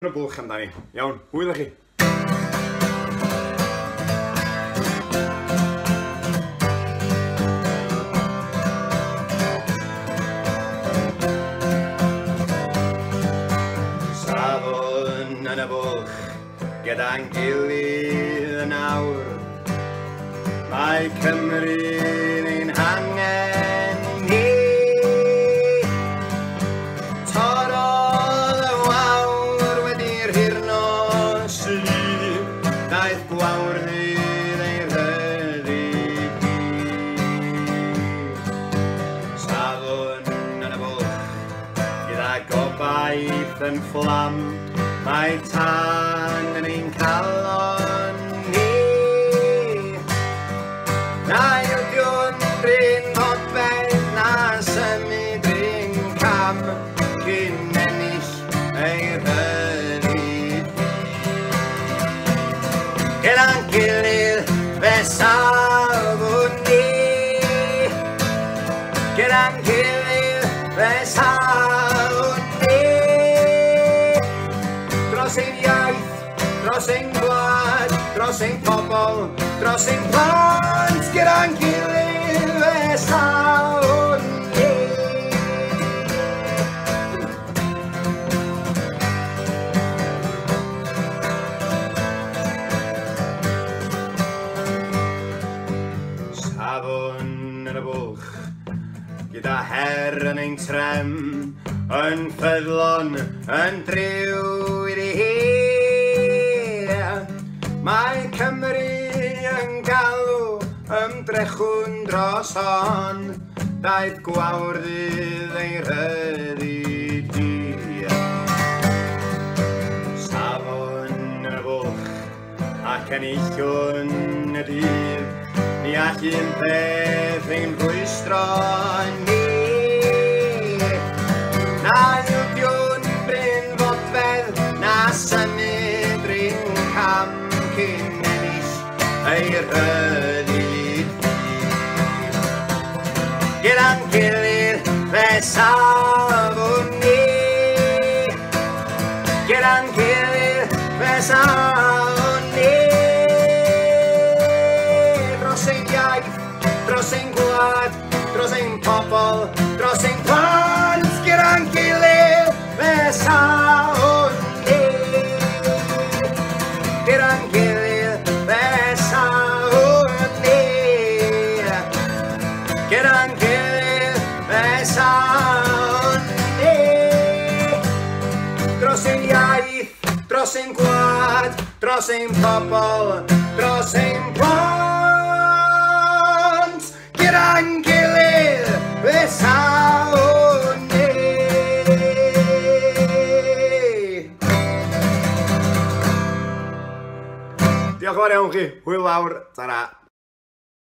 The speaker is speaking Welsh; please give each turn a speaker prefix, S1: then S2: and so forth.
S1: Yn y bwlch amdani. Iawn, hwyl i chi. Safon yn y bwlch gyda'n gilydd yn awr. Mae Cymru'n ein hangen ni. Torodd y wawr wedi'r hirno sydd. Daeth gwawrdydd ei rhyddid i. Safon yn y bwlch gyda gobaith yn fflam. Mae tan yn ein calon ni. Na yw'n bryn fodfedd na symud ein cam cyn ennill ei rhyddid. Gyda'n gilydd fe safon ni. Gyda'n gilydd fe safon ni. Dros ein iaith, dros ein gwlad, dros ein pobol, dros ein plant, gyda'n gilydd fe safon ni. Safon yn y bwlch, gyda her yn ein trem, yn ffyddlon, yn driw i'r hir. Mae Cymru yn galw ymdrechwn dros hon, daeth gwawrdydd ei rhyddid i. Safon yn y bwlch ac enillwn y dydd, ni all un beth ein rwystro ni. Na yw'n bryn fodfedd na symud ein cam cyn ennill ei rhyddid. Gyda'n gilydd fe safon ni. Gyda'n gilydd fe safon ni. Dros ein iaith, dros ein gwlad, dros ein pobol, dros ein plant, gyda'n gilydd fe safon ni. Gyda'n gilydd fe safon ni. Gyda'n gilydd fe safon ni. Dros ein iaith, dros ein gwlad, dros ein pobol, dros ein plant, gyda'n gilydd fe safon ni. Diolch yn fawr iawn chi, hwyl fawr, tara.